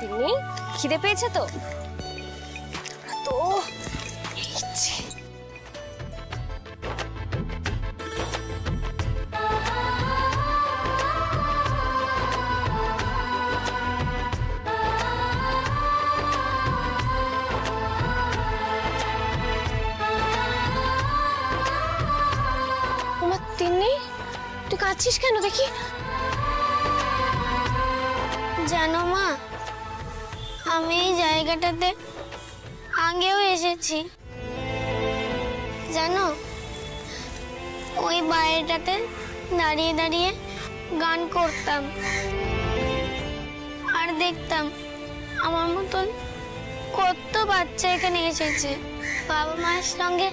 তিন্নি খিদে পেয়েছে তো? তো তিন্নি তুই কাঁদছিস কেন দেখি? জানো মা, আমি এই জায়গাটাতে আগেও এসেছি। জানো, ওই বাইরেটাতে দাঁড়িয়ে দাঁড়িয়ে গান করতাম আর দেখতাম আমার মতন কত বাচ্চা এখানে এসেছে, বাবা মায়ের সঙ্গে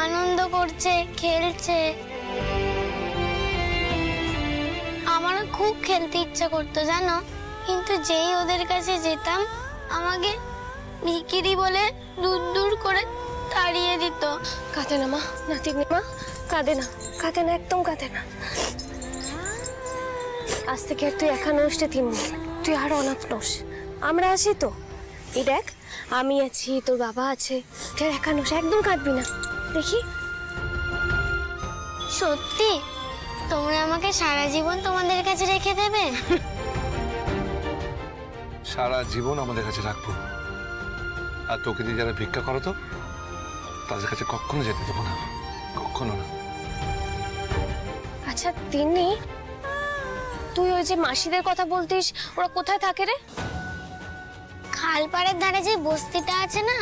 আনন্দ করছে, খেলছে। আমারও খুব খেলতে ইচ্ছা করতো জানো, কিন্তু যেই ওদের কাছে যেতাম আমাকে ভিখিরি বলে দূর দূর করে তাড়িয়ে দিত। কাঁদে না মা, না তিন্নি মা কাঁদে না, কাঁদে না, একদম কাঁদে না। আজ থেকে আর তুই একা নোস রে তিন্নি, তুই আর অনাথ নোস, আমরা আছি তো। এই দেখ আমি আছি, তোর বাবা আছে, তুই একা নোস, একদম কাঁদবি না দেখি। সত্যি তোমরা আমাকে সারা জীবন তোমাদের কাছে রেখে দেবে? সারা জীবন আমাদের কাছে রাখবো, আর তোকে দিয়ে যারা ভিক্ষা করো তো তাদের কাছে কখনো যেতে দেবো না, কখনো না। আচ্ছা তিন্নি, তুই ওই যে মাসিদের কথা বলতিস, ওরা কোথায় থাকে রে? খালপাড়ের ধারে যে বস্তিটা আছে না,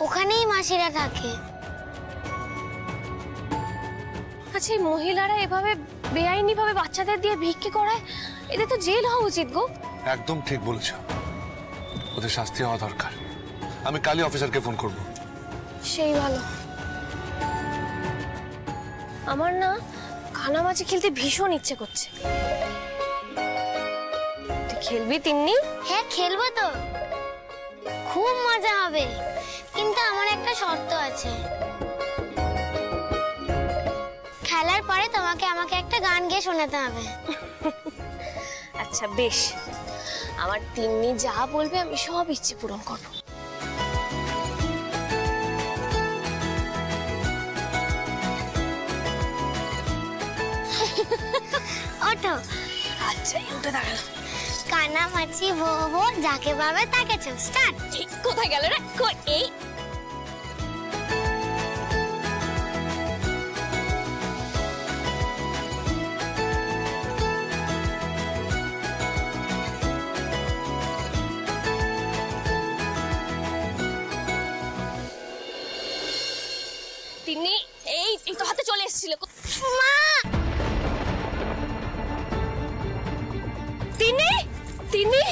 ওখানেই মাসিরা থাকে। আচ্ছা এই মহিলারা এভাবে বেআইনি ভাবে বাচ্চাদের দিয়ে ভিক্ষে করায়, এদের তো জেল হওয়া উচিত গো। একদম ঠিক বলেছ, ওদের শাস্তি হওয়া দরকার। আমি কালই অফিসারকে ফোন করব। সেই ভালো। আমার না কানামাছি খেলতে ভীষণ ইচ্ছে করছে। তুই খেলবি তিন্নি? হ্যাঁ খেলবো তো, খুব মজা হবে, কিন্তু আমার একটা শর্ত আছে। খেলার পরে তোমাকে আমাকে একটা গান গেয়ে শোনাতে হবে। আচ্ছা বেশ, আমার তিন্নি যা বলবে আমি সব ইচ্ছে পূরণ করবো। ওঠো। আচ্ছা উঠে দাঁড়ালো। কানামাছি ভো ভো, যাকে পাবে তাকে চাও। স্টার্ট। কোথায় গেল রে? এই তিন্নি, এই তো হাতে চলে এসেছিল। মা! তিন্নি, তিন্নি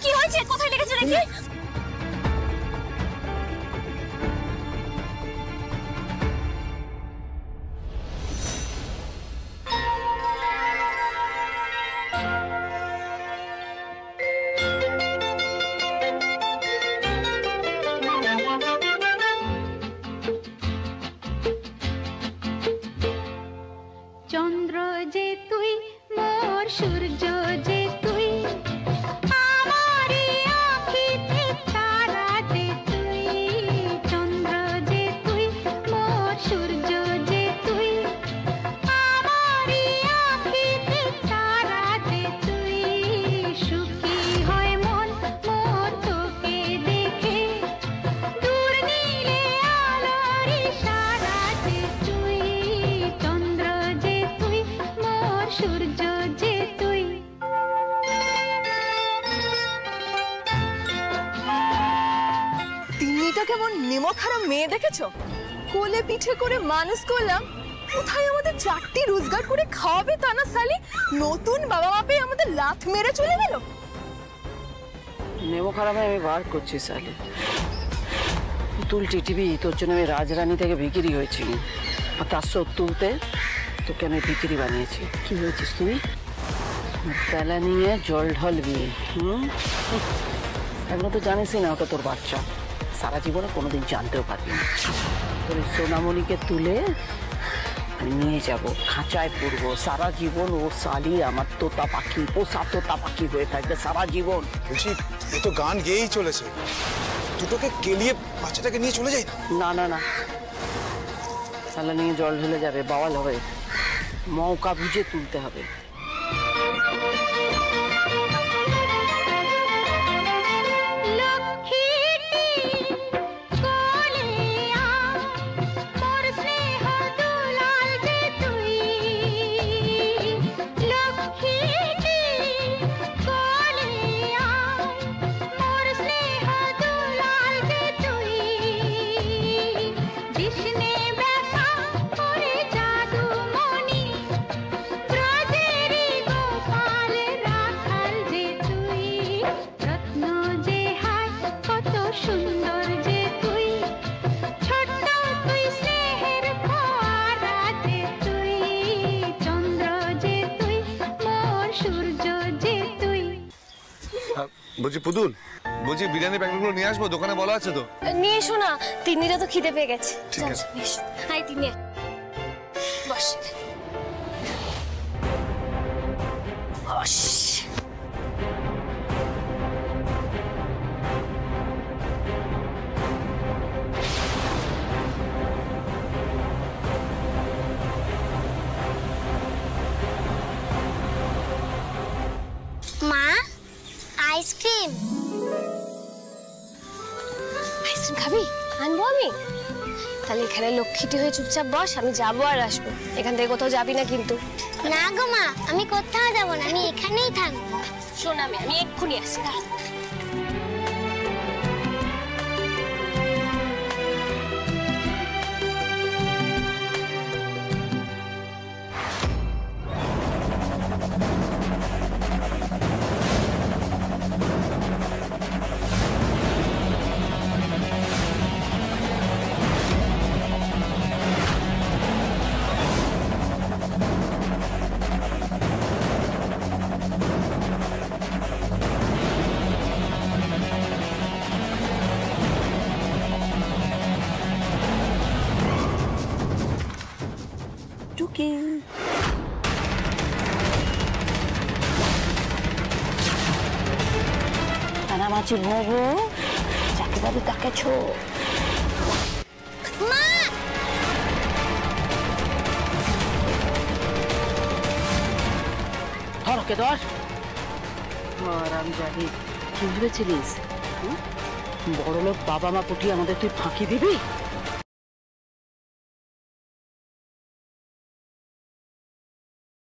কি হয়েছে? কোথায় লেগেছে দেখি? চন্দ্র যে তুই, মোর সূর্য যে তুই, আমারি আঁখিতে তারা যে তুই। চন্দ্র যে তুই, মোর সূর্য যে তুই, আমারি আঁখিতে তারা যে তুই। সুখী হয় মন মোর তোকে দেখে, দূর নীলে আলোর ইশারা যে তুই। চন্দ্র যে তুই, মোর সূর্য যে তুই। তিন্নিটা কেমন নেমখারাম মেয়ে দেখেছো? কোলে পিঠে করে মানুষ করলাম, কোথায় আমাদের চারটি রোজগার করে খাওয়াবে তা না সালি, নতুন বাবা মা পেয়ে আমাদের লাথ মেরে চলে গেল। নেমখারামে আমি বার করছি সালি, তুল টিটিভি, তোর জন্য আমি রাজরানী থেকে ভিখিরি হয়েছি, আর তার শোধ তুলতে তোকে আমি ভিখিরি বানিয়েছি। কি হয়েছিস তুই? বেলা নিয়ে জল ঢলবি। এখনো তো জানিসই না ওটা তোর বাচ্চা, সারা জীবনে কোনোদিন জানতেও পারবি না। তোর সোনামণিকে তুলে আমি নিয়ে যাব, খাঁচায় পড়বো সারা জীবন। ও সালি আমার তোতা পাখি, পোষা তোতা পাখি হয়ে থাকবে সারা জীবন। বলছি এ তো গান গেয়েই চলেছে, দুটোকে কেলিয়ে বাচ্চাটাকে নিয়ে চলে যাই না। না না না, তাহলে নিয়ে জল ঢেলে যাবে, বাওয়াল হবে। মৌকা বুঝে তুলতে হবে। বলছি পুতুল, বলছি বিরিয়ানি প্যাকেটগুলো নিয়ে আসবো, দোকানে বলা আছে তো? নিয়ে এসো না, তিন্নিরা তো খিদে পেয়ে গেছে। ঠিক আছে। নিয়ে এসো। হাই তিন্নি, বস বস। মা, আইসক্রিম। আইসক্রিম খাবি? আনবো আমি। তাহলে এখানে লক্ষ্মীটি হয়ে চুপচাপ বস, আমি যাবো আর আসবো। এখান থেকে কোথাও যাবি না কিন্তু। না গো মা, আমি কোথাও যাব না, আমি এখানেই থাকবো। শোন, আমি এক্ষুনি আসি। টুকি কানামাছি ভোগো, যাকে পাবি তাকে ছো। মা, ধর ওকে ধর। আরাম যাবি, কি ভেবেছিলিস? বড়লোক বাবা মা পুটি আমাদের তুই ফাঁকি দিবি?